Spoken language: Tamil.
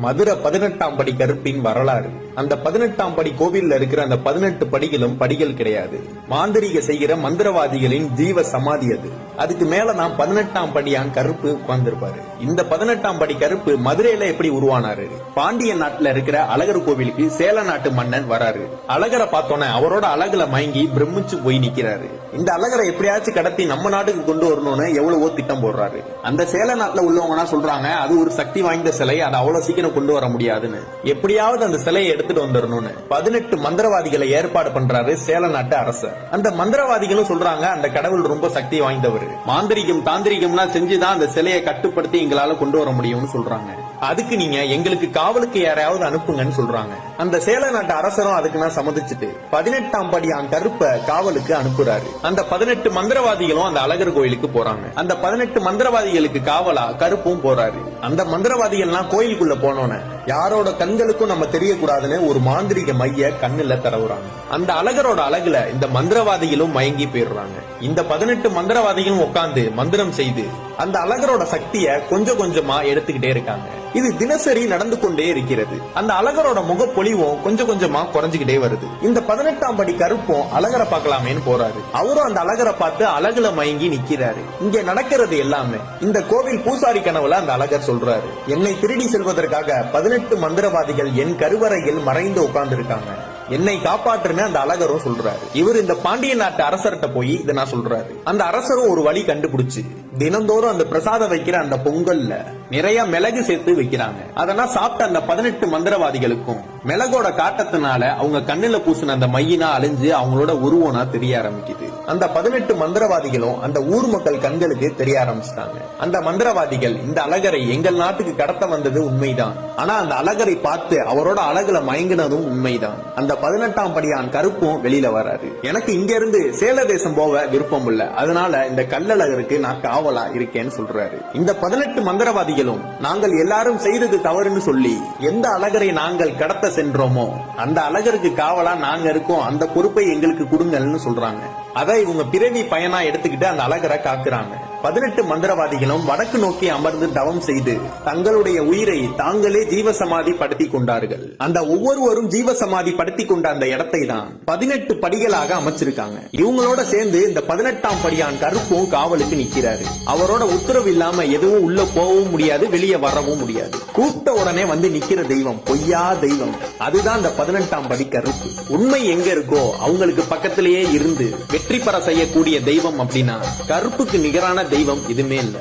மதுரை 18ஆம் படி கருப்பின் வரலாறு. அந்த 18ஆம் படி கோவில்ல இருக்கிற அந்த 18 படிகளும் படிகள் கிடையாது. மாந்திரிக செய்கிற மந்திரவாதிகளின் ஜீவ சமாதி அது. அதுக்கு மேல நான் 18ஆம் படியான் கருப்பு உட்கார்ந்திருப்பாரு. இந்த 18ஆம் படி கருப்பு மதுரையில எப்படி உருவானாரு? பாண்டிய நாட்டுல இருக்கிற அழகர் கோவிலுக்கு சேல நாட்டு மன்னன் வராரு. அழகரை பார்த்தோன்னே அவரோட அழகுல மயங்கி பிரமிச்சு போய் நிக்கிறாரு. இந்த அழகரை எப்படியாச்சும் கடத்தி நம்ம நாட்டுக்கு கொண்டு வரணும்னு எவ்வளவோ திட்டம் போடுறாரு. அந்த சேல நாட்டுல உள்ளவங்க சொல்றாங்க அது ஒரு சக்தி வாய்ந்த சிலை, அது அவ்வளவு சீக்கிரம் கொண்டு வர முடியாதுன்னு. எப்படியாவது அந்த சிலையை எடுத்துட்டு வந்துடணும்னு 18 மந்திரவாதிகளை ஏற்பாடு பண்றாரு சேல நாட்டு அரசர். அந்த மந்திரவாதிகளும் சொல்றாங்க அந்த கடவுள் ரொம்ப சக்தி வாய்ந்தவர், மாந்திரிகம் தாந்திரிகம்னா செஞ்சுதான் அந்த சிலையை கட்டுப்படுத்தி எங்களால கொண்டு வர முடியும்னு சொல்றாங்க. அதுக்கு நீங்க எங்களுக்கு காவலுக்கு யாரையாவது அனுப்புங்கன்னு சொல்றாங்க. அந்த சேல நாட்டு அரசரும் அதுக்கு நான் சம்மதிச்சுட்டு 18ஆம் படியான் கருப்ப காவலுக்கு அனுப்புறாரு. அந்த 18 மந்திரவாதிகளும் அந்த அழகர் கோயிலுக்கு போறாங்க. அந்த 18 மந்திரவாதிகளுக்கு காவலா கருப்பும் போறாரு. அந்த மந்திரவாதிகள்லாம் கோயிலுக்குள்ள போனோன்னு யாரோட கண்களுக்கும் நம்ம தெரியக்கூடாதுன்னு ஒரு மாந்திரிக மைய கண்ணுல தடவுறாங்க. அந்த அழகரோட அழகுல இந்த மந்திரவாதிகளும் மயங்கி போயிடுறாங்க. இந்த 18 மந்திரவாதிகளும் உட்கார்ந்து மந்திரம் செய்து அந்த அழகரோட சக்திய கொஞ்சம் கொஞ்சமா எடுத்துக்கிட்டே இருக்காங்க. இது தினசரி நடந்து கொண்டே இருக்கிறது. அந்த அழகரோட முகப்பொலிவும் கொஞ்சம் கொஞ்சமா குறைஞ்சுக்கிட்டே வருது. இந்த 18ஆம் படி கருப்பும் அழகரை பார்க்கலாமேன்னு போறாரு. அவரும் அந்த அழகரை பார்த்து அழகுல மயங்கி நிக்கிறாரு. இங்க நடக்கிறது எல்லாமே இந்த கோவில் பூசாரி கனவுல அந்த அழகர் சொல்றாரு, என்னை திருடி செல்வதற்காக 18 மந்திரவாதிகள் என் கருவறையில் மறைந்து உட்கார்ந்து இருக்காங்க, என்னை காப்பாற்றுன்னு அந்த அழகரும் சொல்றாரு. இவர் இந்த பாண்டிய நாட்டு அரசர்கிட்ட போய் இதை நான் சொல்றாரு. அந்த அரசரும் ஒரு வழி கண்டுபிடிச்சு தினந்தோறும் அந்த பிரசாதம் வைக்கிற அந்த பொங்கல்ல நிறைய மிளகு சேர்த்து வைக்கிறாங்க. அதெல்லாம் சாப்பிட்ட அந்த 18 மந்திரவாதிகளுக்கும் மிளகோட காட்டத்தினால அவங்க கண்ணுல பூசின அந்த மையினா அழிஞ்சு அவங்களோட உருவனா தெரிய ஆரம்பிக்குது. அந்த 18 மந்திரவாதிகளும் அந்த ஊர் மக்கள் கண்களுக்கு தெரிய ஆரம்பிச்சிட்டாங்க. அந்த மந்திரவாதிகள் இந்த அழகரை எங்கள் நாட்டுக்கு கடத்த வந்தது உண்மைதான், ஆனா அந்த அழகரை பார்த்து அவரோட அழகுல மயங்கினதும் உண்மைதான். அந்த 18ஆம் படியான் கருப்பும் வெளியில வராரு. எனக்கு இங்க இருந்து சேல தேசம் போக விருப்பம் இல்ல, அதனால இந்த கல்லழகருக்கு நான் காவலா இருக்கேன்னு சொல்றாரு. இந்த 18 மந்திரவாதிகளும் நாங்கள் எல்லாரும் செய்தது தவறுன்னு சொல்லி எந்த அழகரை நாங்கள் கடத்த சென்றோமோ அந்த அழகருக்கு காவலா நாங்க இருக்கோம், அந்த பொறுப்பை எங்களுக்கு கொடுங்கன்னு சொல்றாங்க. அதை இவங்க பிறவி பயனா எடுத்துக்கிட்டு அந்த அழகரை காக்குறாங்க. 18 மந்திரவாதிகளும் வடக்கு நோக்கி அமர்ந்து தவம் செய்து தங்களுடைய உயிரை தாங்களே ஜீவசமாதி படுத்தி கொண்டார்கள். அந்த ஒவ்வொருவரும் ஜீவசமாதி படுத்தி கொண்ட அந்த இடத்தை தான் 18 படிகளாக அமைச்சிருக்காங்க. இவங்களோட சேர்ந்து இந்த 18ஆம் படியான் கருப்பும் காவலுக்கு நிக்கிறாரு. அவரோட உத்தரவு இல்லாம எதுவும் உள்ள போகவும் முடியாது, வெளியே வரவும் முடியாது. கூப்பிட்ட உடனே வந்து நிக்கிற தெய்வம் பொய்யா தெய்வம், அதுதான் இந்த 18ஆம் படி கருப்பு. உண்மை எங்க இருக்கோ அவங்களுக்கு பக்கத்திலேயே இருந்து வெற்றி பெற செய்யக்கூடிய தெய்வம் அப்படின்னா கருப்புக்கு நிகரான தெய்வம் எதுவுமே இல்ல.